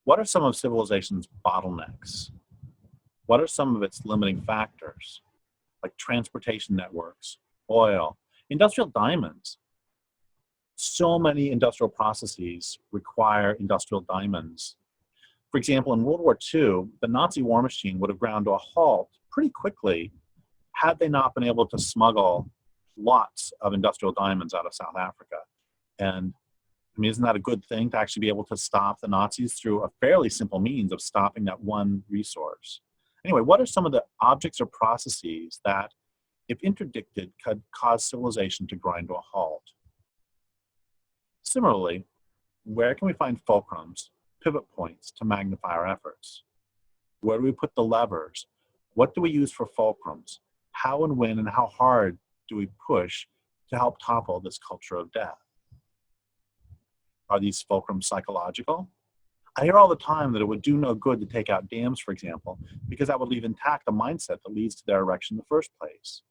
What are some of civilization's bottlenecks? What are some of its limiting factors, like transportation networks, oil, industrial diamonds? So many industrial processes require industrial diamonds. For example, in World War II, the Nazi war machine would have ground to a halt pretty quickly had they not been able to smuggle lots of industrial diamonds out of South Africa. And I mean, isn't that a good thing to actually be able to stop the Nazis through a fairly simple means of stopping that one resource? Anyway, what are some of the objects or processes that, if interdicted, could cause civilization to grind to a halt? Similarly, where can we find fulcrums, pivot points to magnify our efforts? Where do we put the levers? What do we use for fulcrums? How and when and how hard do we push to help topple this culture of death? Are these fulcrums psychological? I hear all the time that it would do no good to take out dams, for example, because that would leave intact the mindset that leads to their erection in the first place.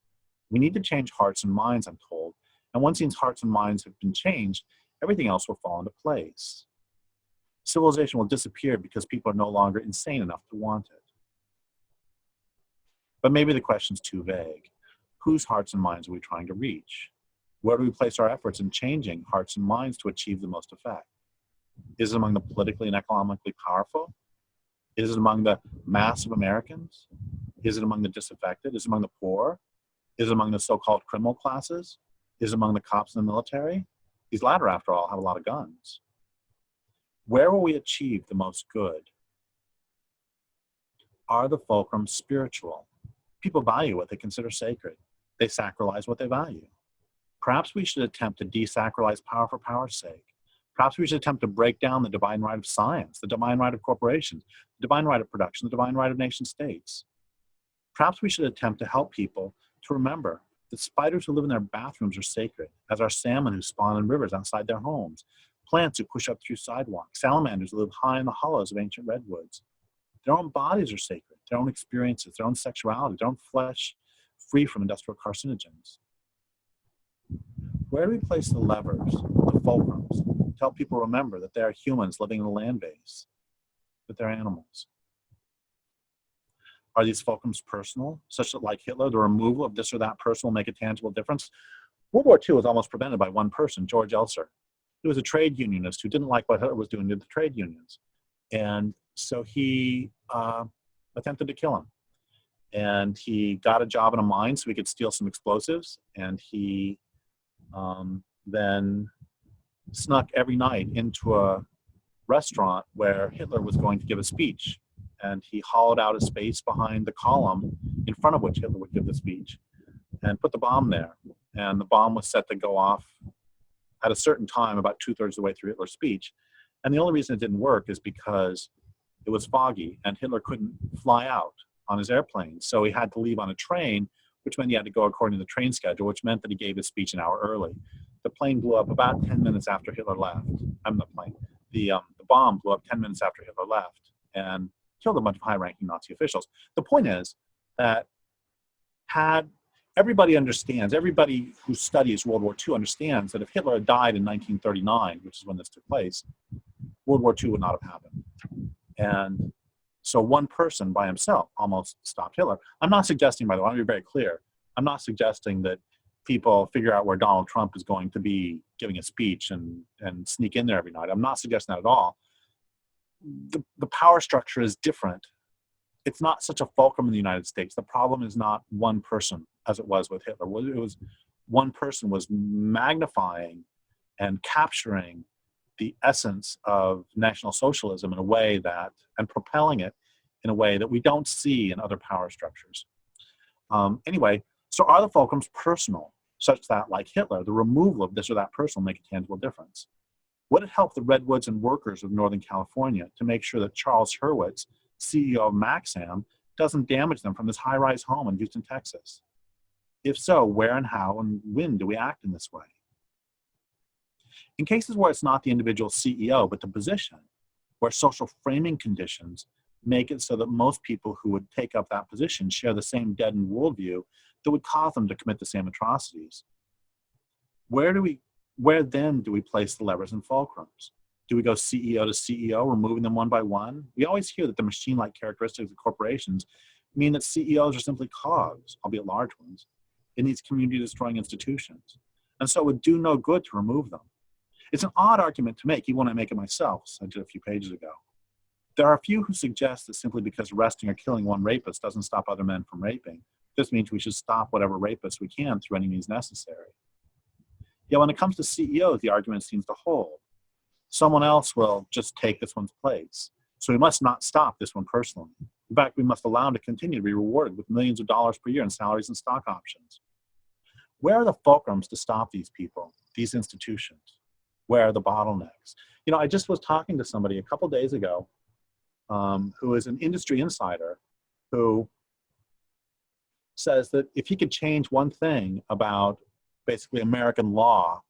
We need to change hearts and minds, I'm told, and once these hearts and minds have been changed, everything else will fall into place. Civilization will disappear because people are no longer insane enough to want it. But maybe the question's too vague. Whose hearts and minds are we trying to reach? Where do we place our efforts in changing hearts and minds to achieve the most effect? Is it among the politically and economically powerful? Is it among the mass of Americans? Is it among the disaffected? Is it among the poor? Is it among the so-called criminal classes? Is it among the cops and the military? These latter, after all, have a lot of guns. Where will we achieve the most good? Are the fulcrums spiritual? People value what they consider sacred. They sacralize what they value. Perhaps we should attempt to desacralize power for power's sake. Perhaps we should attempt to break down the divine right of science, the divine right of corporations, the divine right of production, the divine right of nation states. Perhaps we should attempt to help people to remember that spiders who live in their bathrooms are sacred, as are salmon who spawn in rivers outside their homes, plants who push up through sidewalks, salamanders who live high in the hollows of ancient redwoods. Their own bodies are sacred, their own experiences, their own sexuality, their own flesh free from industrial carcinogens. Where do we place the levers, the fulcrums, to help people remember that they are humans living in a land base, that they're animals? Are these fulcrums personal, such that, like Hitler, the removal of this or that person will make a tangible difference? World War II was almost prevented by one person, George Elser. He was a trade unionist who didn't like what Hitler was doing to the trade unions. And so he attempted to kill him. And he got a job in a mine so he could steal some explosives. And he then snuck every night into a restaurant where Hitler was going to give a speech. And he hollowed out a space behind the column in front of which Hitler would give the speech and put the bomb there. And the bomb was set to go off at a certain time, about 2/3 of the way through Hitler's speech. And the only reason it didn't work is because it was foggy and Hitler couldn't fly out on his airplane. So he had to leave on a train, which meant he had to go according to the train schedule, which meant that he gave his speech an hour early. The plane blew up about 10 minutes after Hitler left. The bomb blew up 10 minutes after Hitler left and killed a bunch of high-ranking Nazi officials. The point is that everybody who studies World War II understands that if Hitler had died in 1939, which is when this took place, World War II would not have happened. And so one person by himself almost stopped Hitler. I'm not suggesting, by the way, I want to be very clear, I'm not suggesting that people figure out where Donald Trump is going to be giving a speech and sneak in there every night. I'm not suggesting that at all. The power structure is different. It's not such a fulcrum in the United States. The problem is not one person as it was with Hitler. It was one person was magnifying and capturing the essence of National Socialism in a way that, and propelling it in a way that we don't see in other power structures. Anyway, so are the fulcrums personal, such that, like Hitler, the removal of this or that person will make a tangible difference? Would it help the redwoods and workers of Northern California to make sure that Charles Hurwitz, CEO of Maxam, doesn't damage them from his high-rise home in Houston, Texas? If so, where and how and when do we act in this way? In cases where it's not the individual CEO, but the position, where social framing conditions make it so that most people who would take up that position share the same deadened worldview that would cause them to commit the same atrocities, where then do we place the levers and fulcrums? Do we go CEO to CEO, removing them one by one? We always hear that the machine-like characteristics of corporations mean that CEOs are simply cogs, albeit large ones, in these community-destroying institutions. And so it would do no good to remove them. It's an odd argument to make, even when I make it myself, as I did a few pages ago. There are a few who suggest that simply because arresting or killing one rapist doesn't stop other men from raping, this means we should stop whatever rapists we can through any means necessary. Yet when it comes to CEOs, the argument seems to hold. Someone else will just take this one's place. So we must not stop this one personally. In fact, we must allow him to continue to be rewarded with millions of dollars per year in salaries and stock options. Where are the fulcrums to stop these people, these institutions? Where are the bottlenecks? You know, I just was talking to somebody a couple days ago who is an industry insider who says that if he could change one thing about basically American law,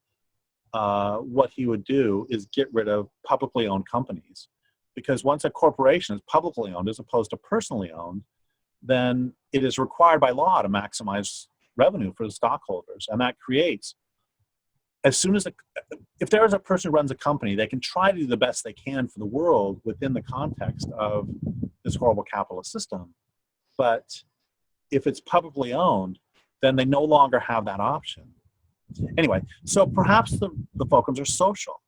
what he would do is get rid of publicly owned companies. Because once a corporation is publicly owned as opposed to personally owned, then it is required by law to maximize revenue for the stockholders. And that creates, as soon as, if there is a person who runs a company, they can try to do the best they can for the world within the context of this horrible capitalist system. But if it's publicly owned, then they no longer have that option. Anyway, so perhaps the fulcrums are social.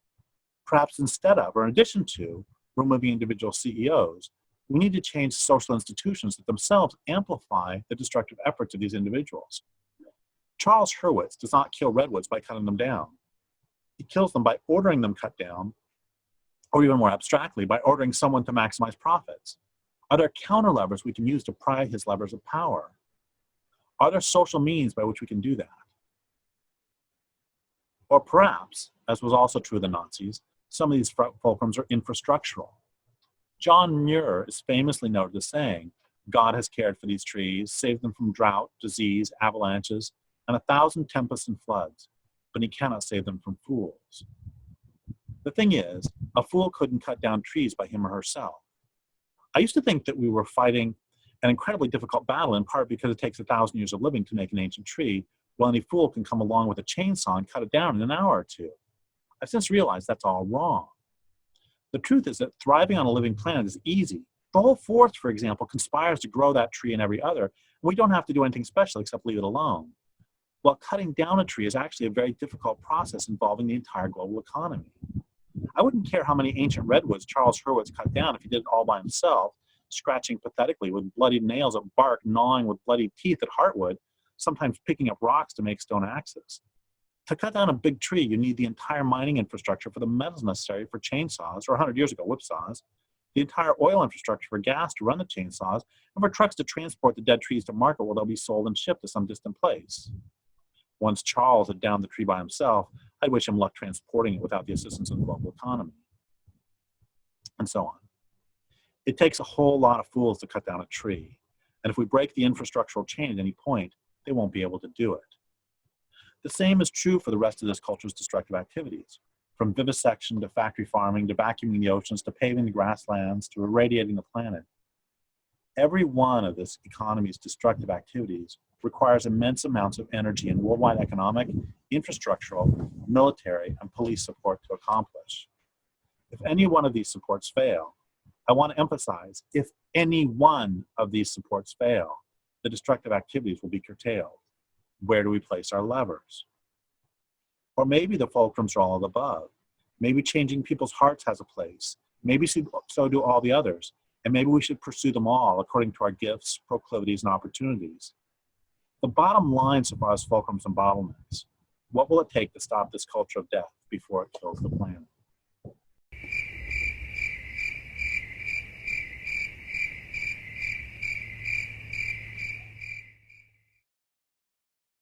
Perhaps instead of, or in addition to, removing individual CEOs, we need to change social institutions that themselves amplify the destructive efforts of these individuals. Charles Hurwitz does not kill redwoods by cutting them down. He kills them by ordering them cut down, or even more abstractly, by ordering someone to maximize profits. Are there counter levers we can use to pry his levers of power? Are there social means by which we can do that? Or perhaps, as was also true of the Nazis, some of these fulcrums are infrastructural. John Muir is famously noted as saying, God has cared for these trees, saved them from drought, disease, avalanches, and 1,000 tempests and floods, but he cannot save them from fools. The thing is, a fool couldn't cut down trees by him or herself. I used to think that we were fighting an incredibly difficult battle, in part because it takes 1,000 years of living to make an ancient tree, while any fool can come along with a chainsaw and cut it down in an hour or two. I've since realized that's all wrong. The truth is that thriving on a living planet is easy. The whole forest, for example, conspires to grow that tree and every other, and we don't have to do anything special except leave it alone. While cutting down a tree is actually a very difficult process involving the entire global economy. I wouldn't care how many ancient redwoods Charles Hurwitz cut down if he did it all by himself, scratching pathetically with bloodied nails at bark, gnawing with bloody teeth at heartwood, sometimes picking up rocks to make stone axes. To cut down a big tree, you need the entire mining infrastructure for the metals necessary for chainsaws, or 100 years ago, whipsaws, the entire oil infrastructure for gas to run the chainsaws, and for trucks to transport the dead trees to market where they'll be sold and shipped to some distant place. Once Charles had downed the tree by himself, I'd wish him luck transporting it without the assistance of the global economy. And so on. It takes a whole lot of fools to cut down a tree, and if we break the infrastructural chain at any point, they won't be able to do it. The same is true for the rest of this culture's destructive activities, from vivisection to factory farming to vacuuming the oceans to paving the grasslands to irradiating the planet. Every one of this economy's destructive activities requires immense amounts of energy and worldwide economic, infrastructural, military, and police support to accomplish. If any one of these supports fail, I want to emphasize, if any one of these supports fail, the destructive activities will be curtailed. Where do we place our levers? Or maybe the fulcrums are all of the above. Maybe changing people's hearts has a place. Maybe so do all the others. And maybe we should pursue them all according to our gifts, proclivities, and opportunities. The bottom line so far as fulcrums and bottlenecks, what will it take to stop this culture of death before it kills the planet?